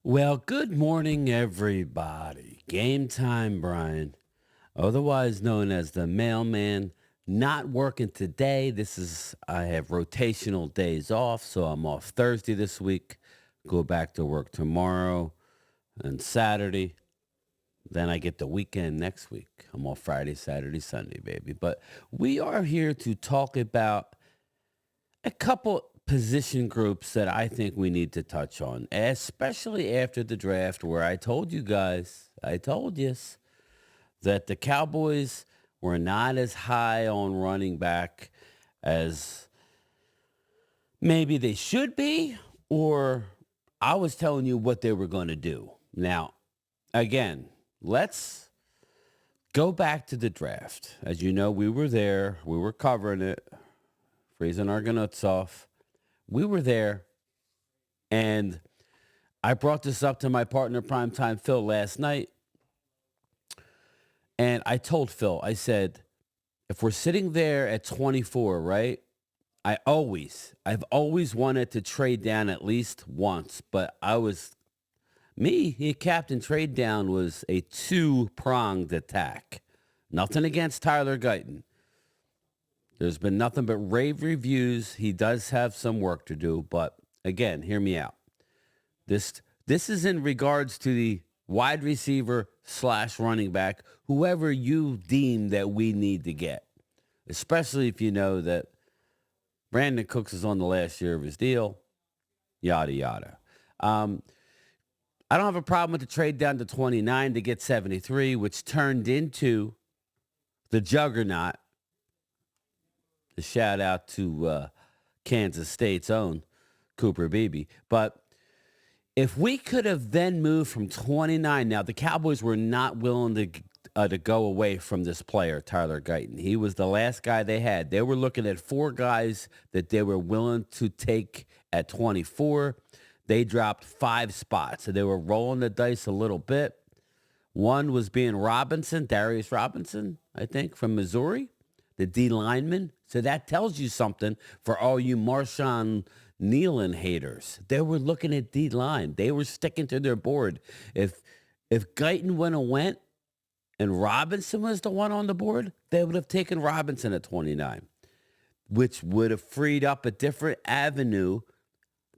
Well, good morning, everybody. Game time, Brian, otherwise known as the mailman. Not working today. I have rotational days off, so I'm off Thursday this week. Go back to work tomorrow and Saturday. Then I get the weekend next week. I'm off Friday, Saturday, Sunday, baby. But we are here to talk about a couple position groups that I think we need to touch on, especially after the draft, where I told you that the Cowboys were not as high on running back as maybe they should be, or I was telling you what they were going to do. Now, again, let's go back to the draft. As you know, we were there, we were covering it, freezing our nuts off. We were there, and I brought this up to my partner, Primetime Phil, last night. And I told Phil, I said, if we're sitting there at 24, right? I've always wanted to trade down at least once, but captain trade down was a two-pronged attack. Nothing against Tyler Guyton. There's been nothing but rave reviews. He does have some work to do, but again, hear me out. This is in regards to the wide receiver / running back, whoever you deem that we need to get, especially if you know that Brandon Cooks is on the last year of his deal, yada, yada. I don't have a problem with the trade down to 29 to get 73, which turned into the juggernaut. A shout out to Kansas State's own Cooper Beebe. But if we could have then moved from 29, now the Cowboys were not willing to go away from this player, Tyler Guyton. He was the last guy they had. They were looking at four guys that they were willing to take at 24. They dropped 5 spots, so they were rolling the dice a little bit. One was being Darius Robinson, I think, from Missouri, the D lineman. So that tells you something for all you Marshawn Nealon haters. They were looking at D line. They were sticking to their board. If Guyton went and Robinson was the one on the board, they would have taken Robinson at 29, which would have freed up a different avenue.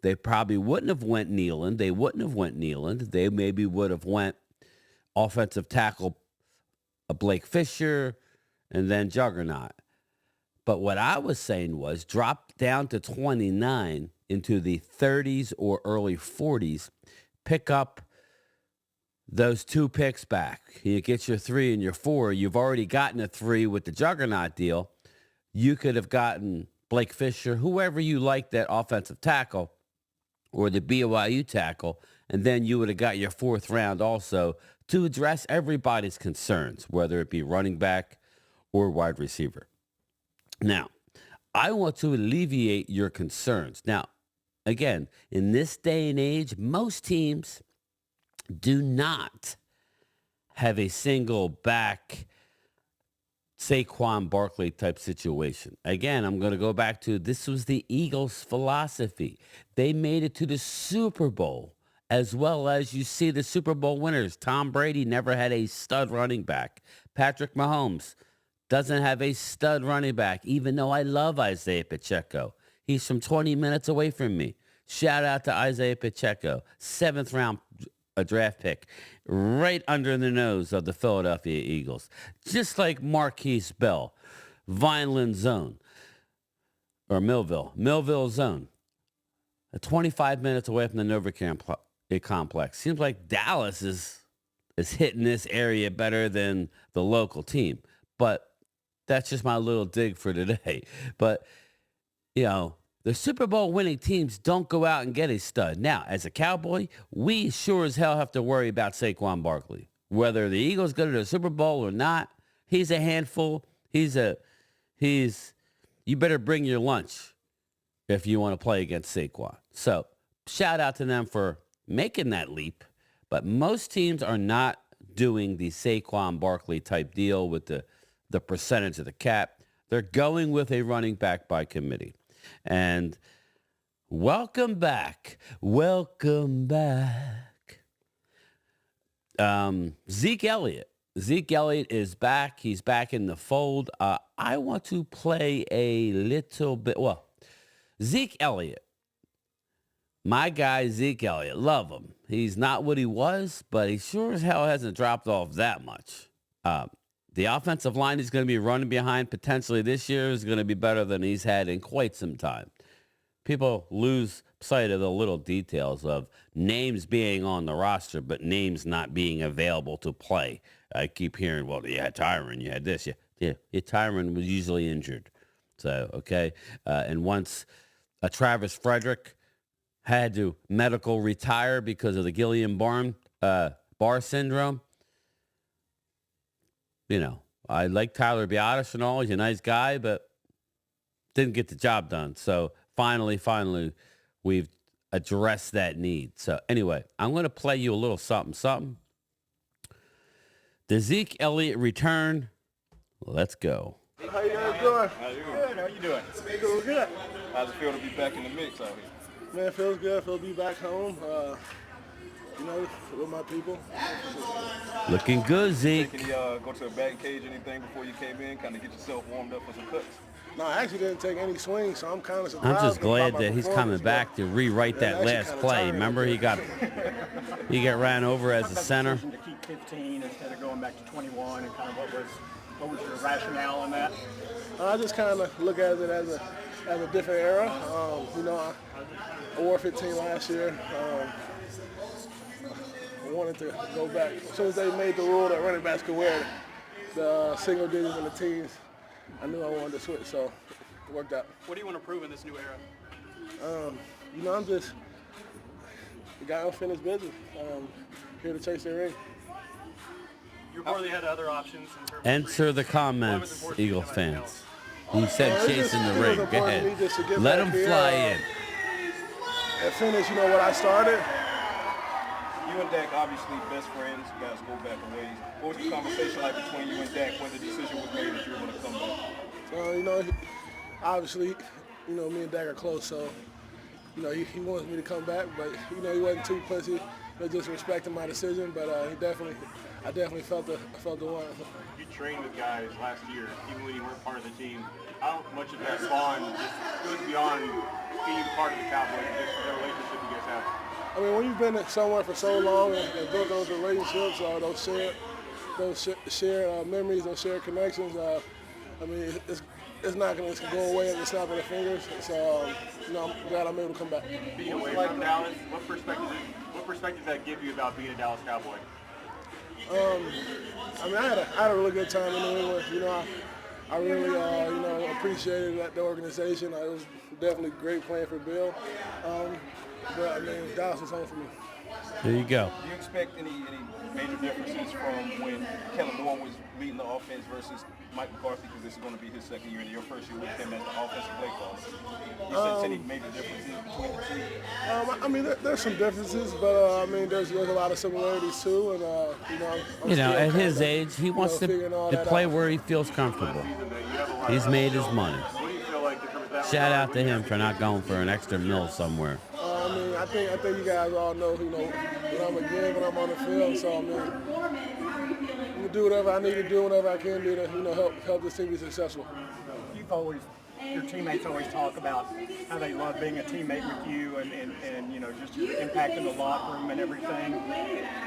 They probably wouldn't have went Nealon. They maybe would have went offensive tackle Blake Fisher and then Juggernaut. But what I was saying was drop down to 29 into the 30s or early 40s, pick up those 2 picks back. You get your 3 and your 4. You've already gotten a 3 with the Juggernaut deal. You could have gotten Blake Fisher, whoever you like, that offensive tackle or the BYU tackle, and then you would have got your 4th round also to address everybody's concerns, whether it be running back or wide receiver. Now, I want to alleviate your concerns. Now, again, in this day and age, most teams do not have a single back Saquon Barkley type situation. Again, I'm going to go back to this was the Eagles' philosophy. They made it to the Super Bowl, as well as you see the Super Bowl winners. Tom Brady never had a stud running back. Patrick Mahomes doesn't have a stud running back, even though I love Isaiah Pacheco. He's from 20 minutes away from me. Shout out to Isaiah Pacheco, 7th round draft pick, right under the nose of the Philadelphia Eagles. Just like Marquise Bell, Vineland Zone, or Millville Zone, 25 minutes away from the Nova Complex. Seems like Dallas is hitting this area better than the local team. But that's just my little dig for today. But, the Super Bowl winning teams don't go out and get a stud. Now, as a Cowboy, we sure as hell have to worry about Saquon Barkley. Whether the Eagles go to the Super Bowl or not, he's a handful. You better bring your lunch if you want to play against Saquon. So, shout out to them for making that leap. But most teams are not doing the Saquon Barkley type deal with the percentage of the cap. They're going with a running back by committee. And welcome back. Welcome back. Zeke Elliott. Zeke Elliott is back. He's back in the fold. I want to play a little bit. Well, Zeke Elliott. My guy, Zeke Elliott. Love him. He's not what he was, but he sure as hell hasn't dropped off that much. The offensive line he's going to be running behind potentially this year is going to be better than he's had in quite some time. People lose sight of the little details of names being on the roster, but names not being available to play. I keep hearing, well, you had Tyron, you had this. Yeah, Tyron was usually injured. So, okay. And once Travis Frederick had to medical retire because of the Guillain-Barre syndrome, you know, I like Tyler Biadasz and all. He's a nice guy, but didn't get the job done. So finally, we've addressed that need. So anyway, I'm going to play you a little something. The Zeke Elliott return. Let's go. How you guys doing? Good. How you doing? Doing good. How's it feel to be back in the mix out here? Man, it feels good. Feel to be back home. With my people. Looking good, Zeke. Can you go to a batting cage, anything before you came in? Kind of get yourself warmed up for some cuts? No, I actually didn't take any swings, so I'm kind of surprised. I'm just glad that he's coming back to rewrite that last play. Remember, he got ran over as a center. To keep 15 instead of going back to 21, and kind of what was your rationale in that? I just kind of look at it as a different era. I wore 15 last year. I wanted to go back. As soon as they made the rule that running backs could wear the single digits in the teams, I knew I wanted to switch, so it worked out. What do you want to prove in this new era? I'm just the guy unfinished business. Here to chase the ring. You reportedly had other options. Enter the comments, Eagle fans. He said chasing the ring. Go ahead. Let him fly in. And finish, what I started. You and Dak, obviously best friends. You guys go back a ways. What was the conversation like between you and Dak when the decision was made that you were going to come back? Obviously, me and Dak are close, so, he wants me to come back, but, he wasn't too pussy, just respecting my decision, but I definitely felt the one. You trained with guys last year, even when you weren't part of the team. How much of that bond just goes beyond being part of the Cowboys, just the relationship you guys have? I mean, when you've been somewhere for so long and built those relationships, those shared memories, those shared connections, it's not going to go away at the snap of the fingers. So, I'm glad I'm able to come back. Being away from Dallas, what perspective does that give you about being a Dallas Cowboy? I had a really good time in New England. I really, appreciated the organization. It was definitely great playing for Bill. But Dallas is home for me. There you go. Do you expect any major differences from when Kellen Moore was leading the offense versus Mike McCarthy, because this is going to be his second year and your first year with him as the offensive play caller? You sense any major differences between the two? There's some differences, but there's a lot of similarities too, and at his age, he wants to play where he feels comfortable. He's made his money. What do you feel like Shout out to him for not going for an extra mil somewhere. I think you guys all know, when I'm a game, when I'm on the field. So I'm gonna do whatever I need to do, whatever I can do to, help this team be successful. Your teammates always talk about how they love being a teammate with you and just your impact in the locker room and everything.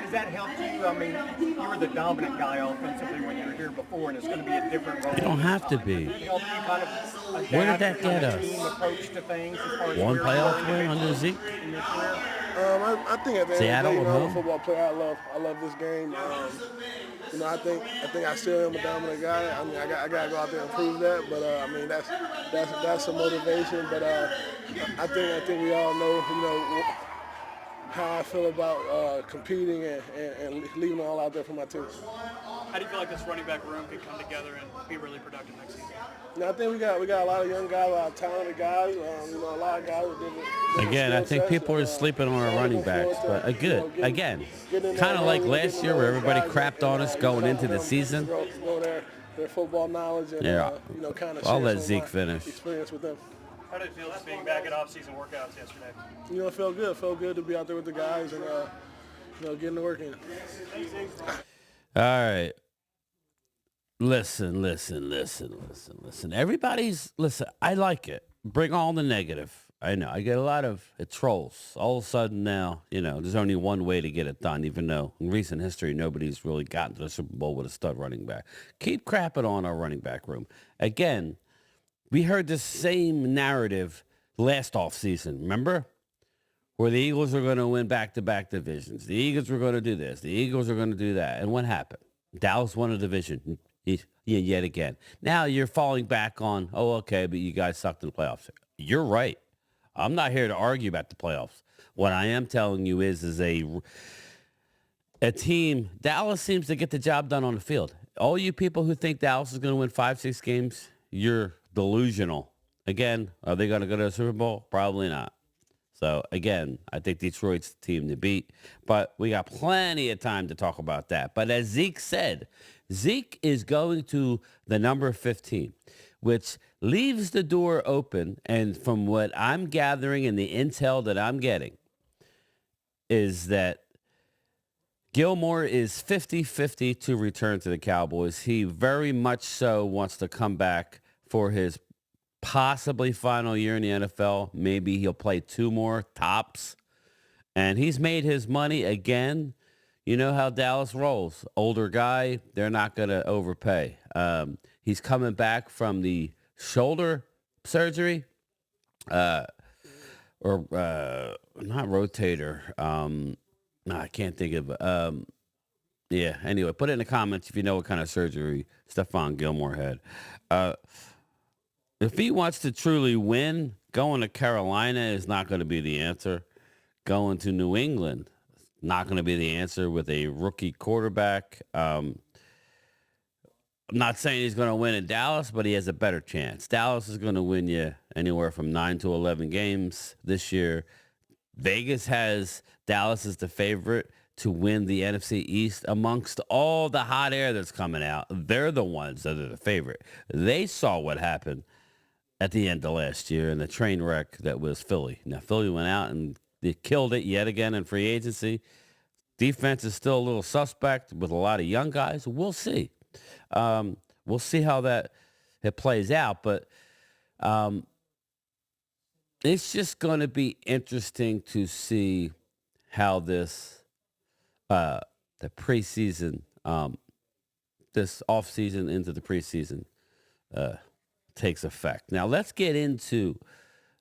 Does that help you? You were the dominant guy offensively when you were here before, and it's going to be a different role. You don't have to be. Does it help you kind of adapt Where did that get us? team approach to things as far as One where playoff you're win going under Zeke? in your career? I think at the end Seattle of the day, at I'm home. a football player. I love this game. I think I still am a dominant guy. I gotta go out there and prove that. But that's some motivation. But I think we all know, how I feel about competing and leaving it all out there for my team. How do you feel like this running back room could come together and be really productive next season? I think we got a lot of young guys, a lot of talented guys. A lot of guys with different Again, I skill think sets. people are sleeping on our running backs, but again, kind of like last year where everybody crapped on us going into the season. Their football knowledge and Yeah. kind of I'll share let some of Zeke my finish. experience with them. How did it feel just being back at off-season workouts yesterday? You know, it felt good. It felt good to be out there with the guys and, getting to work in. All right. Listen. Listen, I like it. Bring all the negative. I know. I get a lot of trolls. All of a sudden now, there's only one way to get it done, even though in recent history, nobody's really gotten to the Super Bowl with a stud running back. Keep crapping on our running back room. Again, we heard the same narrative last offseason, remember? Where the Eagles are going to win back-to-back divisions. The Eagles were going to do this. The Eagles are going to do that. And what happened? Dallas won a division yet again. Now you're falling back on, okay, but you guys sucked in the playoffs. You're right. I'm not here to argue about the playoffs. What I am telling you is a team, Dallas seems to get the job done on the field. All you people who think Dallas is going to win 5-6 games, you're delusional. Again, are they going to go to the Super Bowl? Probably not. So, again, I think Detroit's the team to beat. But we got plenty of time to talk about that. But as Zeke said, Zeke is going to the number 15, which leaves the door open. And from what I'm gathering and the intel that I'm getting is that Gilmore is 50-50 to return to the Cowboys. He very much so wants to come back for his possibly final year in the NFL. Maybe he'll play 2 more tops. And he's made his money again. You know how Dallas rolls. Older guy, they're not going to overpay. He's coming back from the shoulder surgery. Not rotator. I can't think of yeah, anyway, put it in the comments if you know what kind of surgery Stephon Gilmore had. If he wants to truly win, going to Carolina is not going to be the answer. Going to New England, not going to be the answer with a rookie quarterback. I'm not saying he's going to win in Dallas, but he has a better chance. Dallas is going to win you anywhere from 9 to 11 games this year. Vegas has Dallas as the favorite to win the NFC East amongst all the hot air that's coming out. They're the ones that are the favorite. They saw what happened at the end of last year in the train wreck that was Philly. Now, Philly went out and they killed it yet again in free agency. Defense is still a little suspect with a lot of young guys. We'll see. We'll see how it plays out. But it's just going to be interesting to see how this, the preseason, this offseason into the preseason takes effect. Now, let's get into,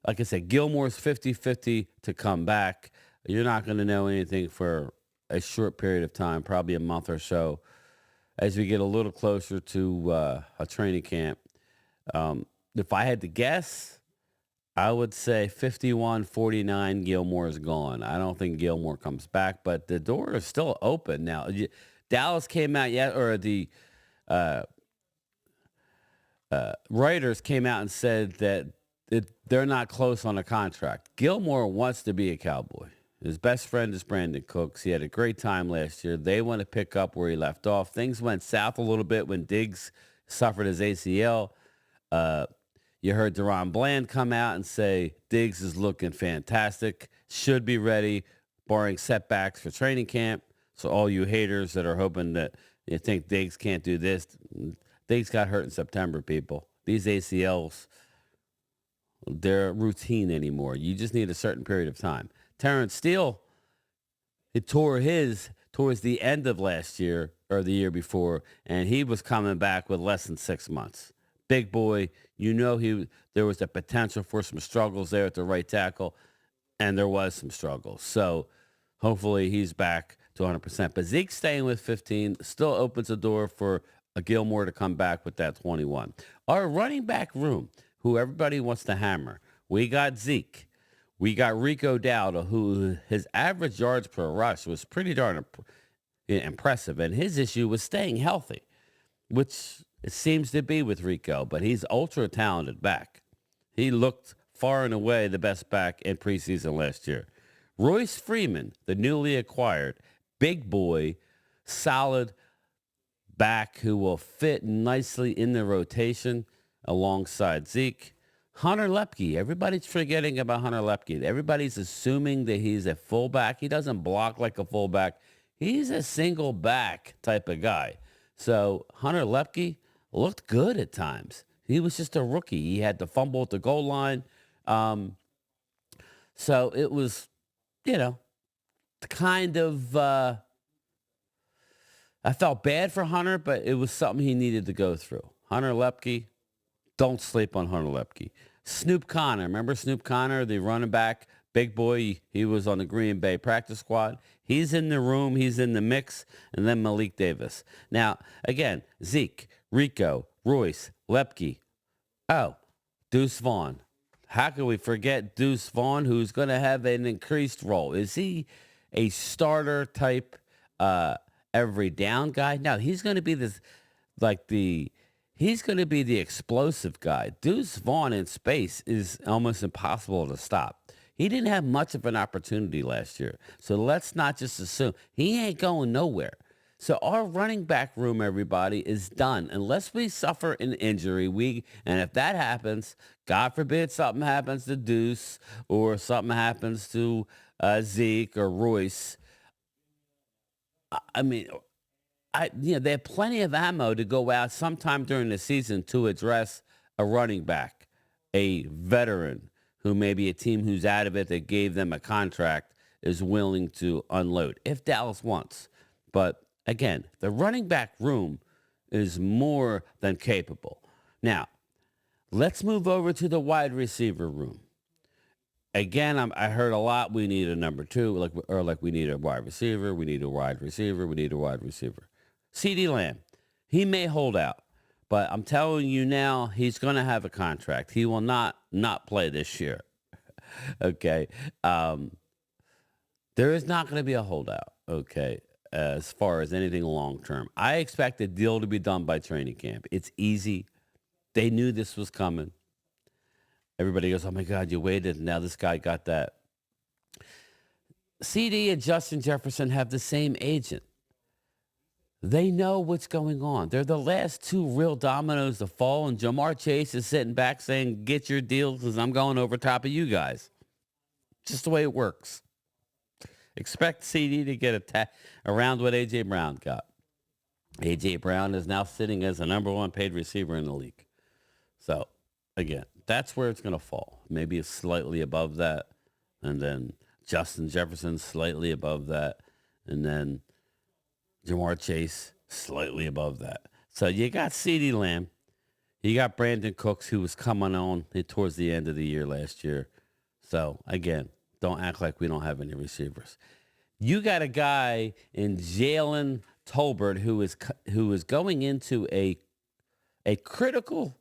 like I said, Gilmore's 50-50 to come back. You're not going to know anything for a short period of time, probably a month or so, as we get a little closer to a training camp. If I had to guess, I would say 51-49, Gilmore is gone. I don't think Gilmore comes back, but the door is still open. Now, Dallas came out yet, or the writers came out and said that they're not close on a contract. Gilmore wants to be a Cowboy. His best friend is Brandon Cooks. He had a great time last year. They want to pick up where he left off. Things went south a little bit when Diggs suffered his ACL. You heard Deron Bland come out and say Diggs is looking fantastic, should be ready, barring setbacks for training camp. So all you haters that are hoping that you think Diggs can't do this, Diggs got hurt in September, people. These ACLs, they're routine anymore. You just need a certain period of time. Terrence Steele, he tore his towards the end of last year or the year before, and he was coming back with less than 6 months. Big boy, there was a potential for some struggles there at the right tackle, and there was some struggles. So hopefully he's back to 100%. But Zeke staying with 15 still opens the door for a Gilmore to come back with that 21. Our running back room, who everybody wants to hammer, we got Zeke. We got Rico Dowdle, who his average yards per rush was pretty darn impressive. And his issue was staying healthy, which it seems to be with Rico, but he's ultra talented back. He looked far and away the best back in preseason last year. Royce Freeman, the newly acquired big boy, solid back who will fit nicely in the rotation alongside Zeke. Hunter Lepke. Everybody's forgetting about Hunter Lepke. Everybody's assuming that he's a fullback. He doesn't block like a fullback. He's a single back type of guy. So Hunter Lepke looked good at times. He was just a rookie. He had to fumble at the goal line. So it was, you know, kind of, I felt bad for Hunter, but it was something he needed to go through. Hunter Lepke, don't sleep on Hunter Lepke. Snoop Connor, remember Snoop Connor, the running back, big boy? He was on the Green Bay practice squad. He's in the room. He's in the mix. And then Malik Davis. Now, again, Zeke, Rico, Royce, Lepke. Oh, Deuce Vaughn. How can we forget Deuce Vaughn, who's going to have an increased role? Is he a starter type every down guy? No, he's going to be he's going to be the explosive guy. Deuce Vaughn in space is almost impossible to stop. He didn't have much of an opportunity last year. So let's not just assume he ain't going nowhere. So our running back room, everybody, is done. Unless we suffer an injury, and if that happens, God forbid something happens to Deuce or something happens to Zeke or Royce. I mean, they have plenty of ammo to go out sometime during the season to address a running back, a veteran who maybe a team who's out of it that gave them a contract is willing to unload if Dallas wants. But again, the running back room is more than capable. Now, let's move over to the wide receiver room. Again, I heard a lot. We need a number two, like we need a wide receiver. We need a wide receiver. We need a wide receiver. CeeDee Lamb, he may hold out, but I'm telling you now, he's going to have a contract. He will not play this year. Okay. There is not going to be a holdout. Okay. As far as anything long term, I expect the deal to be done by training camp. It's easy. They knew this was coming. Everybody goes, oh my God, you waited. Now this guy got that. CD and Justin Jefferson have the same agent. They know what's going on. They're the last two real dominoes to fall, and Jamar Chase is sitting back saying, get your deal because I'm going over top of you guys. Just the way it works. Expect CD to get around what A.J. Brown got. A.J. Brown is now sitting as the number one paid receiver in the league. So, again, that's where it's going to fall. Maybe it's slightly above that, and then Justin Jefferson slightly above that, and then Jamar Chase slightly above that. So you got CeeDee Lamb. You got Brandon Cooks, who was coming on towards the end of the year last year. So, again, don't act like we don't have any receivers. You got a guy in Jalen Tolbert who is going into a critical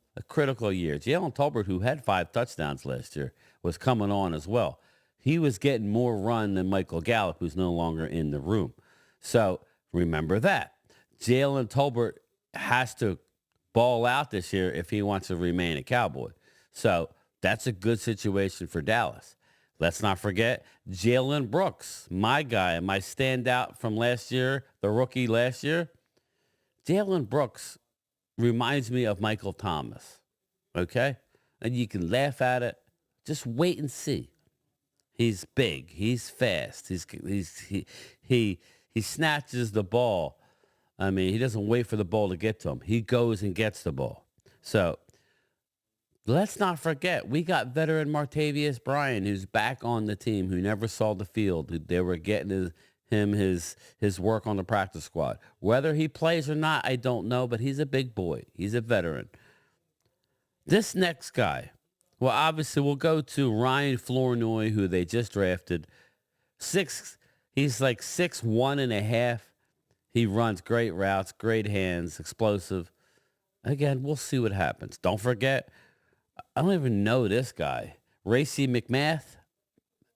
year. Jalen Tolbert, who had 5 touchdowns last year, was coming on as well. He was getting more run than Michael Gallup, who's no longer in the room. So remember that. Jalen Tolbert has to ball out this year if he wants to remain a Cowboy. So that's a good situation for Dallas. Let's not forget Jalen Brooks, my guy, my standout from last year, the rookie last year. Jalen Brooks reminds me of Michael Thomas, okay? And you can laugh at it. Just wait and see. He's big. He's fast. He snatches the ball. I mean, he doesn't wait for the ball to get to him. He goes and gets the ball. So let's not forget, we got veteran Martavius Bryant, who's back on the team, who never saw the field. They were getting his work on the practice squad. Whether he plays or not, I don't know, but he's a big boy. He's a veteran. This next guy, well, obviously we'll go to Ryan Flournoy, who they just drafted. He's like 6'1.5". He runs great routes, great hands, explosive. Again, we'll see what happens. Don't forget, I don't even know this guy. Racey McMath.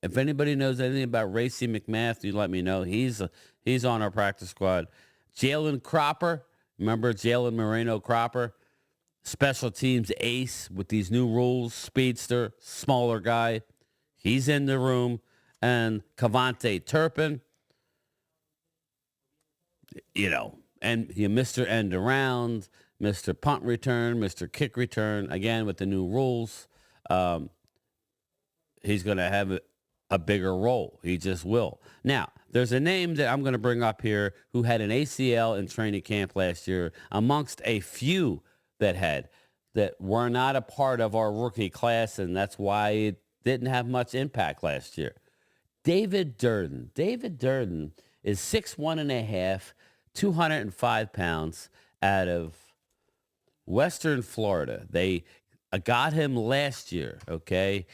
If anybody knows anything about Racey McMath, you let me know. He's on our practice squad. Jalen Cropper. Remember Jalen Moreno Cropper? Special teams ace with these new rules. Speedster, smaller guy. He's in the room. And Cavante Turpin. And Mr. End Around, Mr. Punt Return, Mr. Kick Return, again with the new rules. he's going to have a bigger role. He just will. Now, there's a name that I'm going to bring up here who had an ACL in training camp last year amongst a few that were not a part of our rookie class, and that's why it didn't have much impact last year. David Durden. David Durden is 6'1 and a half, 205 pounds out of Western Florida. They got him last year, okay?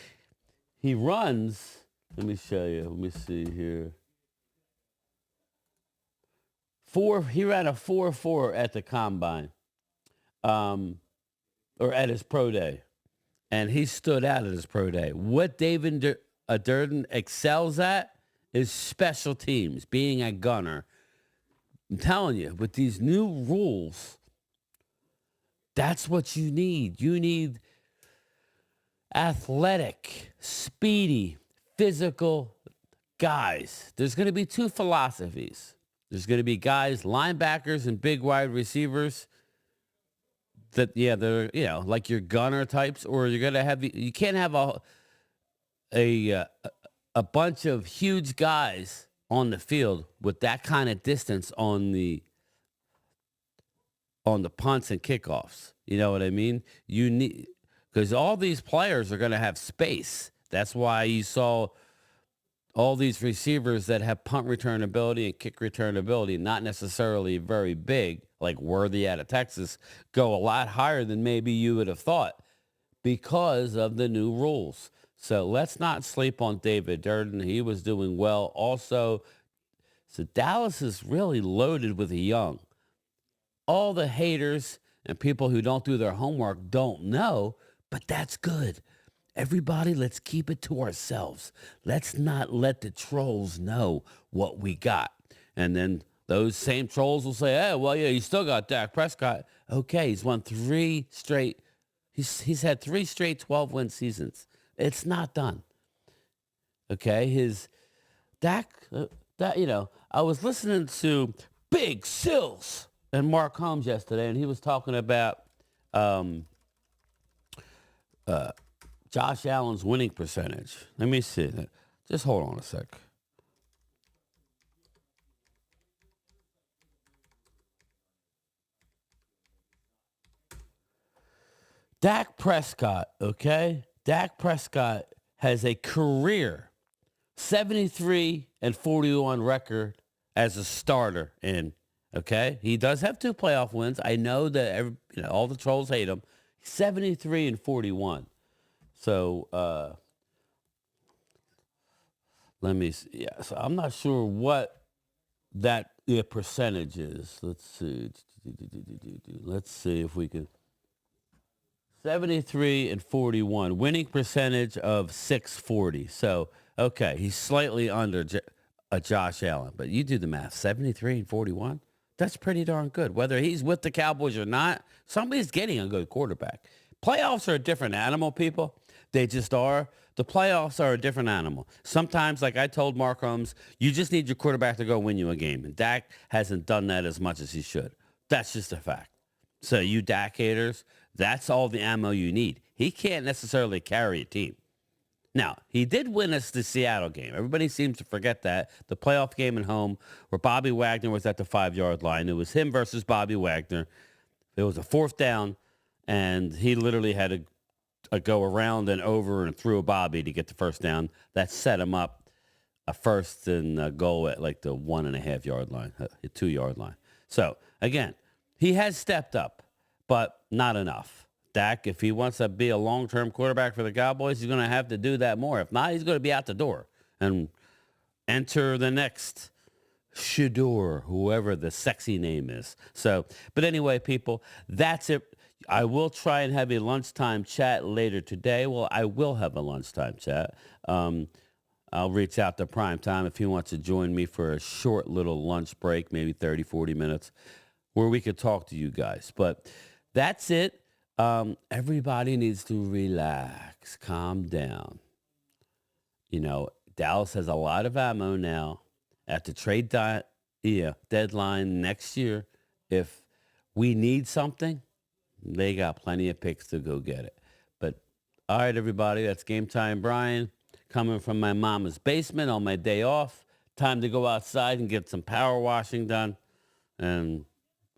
He runs, let me show you. Let me see here. He ran a 4.4 at the combine, or at his pro day. And he stood out at his pro day. What David Durden excels at is special teams, being a gunner. I'm telling you, with these new rules, that's what you need. You need athletic, speedy, physical guys. There's going to be two philosophies. There's going to be guys, linebackers and big wide receivers that, they're, like your gunner types, or you're going to have, you can't have a bunch of huge guys on the field with that kind of distance on the punts and kickoffs. You know what I mean? You need, because all these players are going to have space. That's why you saw all these receivers that have punt return ability and kick return ability, not necessarily very big, like Worthy out of Texas, go a lot higher than maybe you would have thought because of the new rules. So let's not sleep on David Durden. He was doing well. Also, so Dallas is really loaded with the young. All the haters and people who don't do their homework don't know, but that's good. Everybody, let's keep it to ourselves. Let's not let the trolls know what we got. And then those same trolls will say, hey, well, yeah, you still got Dak Prescott. Okay, he's won 3 straight. He's had 3 straight 12-win seasons. It's not done. Okay, his Dak, I was listening to Big Sills and Mark Holmes yesterday, and he was talking about Josh Allen's winning percentage. Let me see. Just hold on a sec. Dak Prescott, okay? Dak Prescott has a career 73-41 record as a starter in, okay? He does have 2 playoff wins. I know that all the trolls hate him. 73-41. So let me see. Yeah, so I'm not sure what that percentage is. Let's see. Let's see if we can. 73-41, winning percentage of 640. So, okay, he's slightly under Josh Allen, but you do the math. 73-41, that's pretty darn good. Whether he's with the Cowboys or not, somebody's getting a good quarterback. Playoffs are a different animal, people. They just are. The playoffs are a different animal. Sometimes, like I told Mark Holmes, you just need your quarterback to go win you a game. And Dak hasn't done that as much as he should. That's just a fact. So you Dak haters, that's all the ammo you need. He can't necessarily carry a team. Now, he did win us the Seattle game. Everybody seems to forget that. The playoff game at home where Bobby Wagner was at the 5-yard line. It was him versus Bobby Wagner. It was a 4th down, and he literally had to go around and over and through a Bobby to get the first down. That set him up a 1st and goal at like the 1.5-yard line, 2-yard line. So, again, he has stepped up, but not enough. Dak, if he wants to be a long-term quarterback for the Cowboys, he's going to have to do that more. If not, he's going to be out the door and enter the next Shador, whoever the sexy name is. So, but anyway, people, that's it. I will try and have a lunchtime chat later today. Well, I will have a lunchtime chat. I'll reach out to Prime Time if he wants to join me for a short little lunch break, maybe 30, 40 minutes, where we could talk to you guys. But that's it. Everybody needs to relax, calm down. Dallas has a lot of ammo now at the trade deadline next year. If we need something, they got plenty of picks to go get it. But All right, everybody. That's Game Time Brian coming from my mama's basement on my day off. Time to go outside and get some power washing done and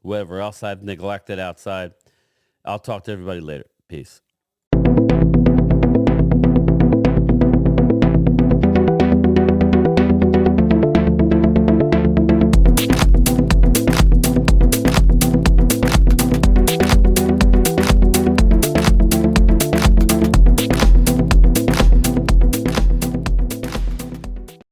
whatever else I've neglected outside. I'll talk to everybody later. Peace.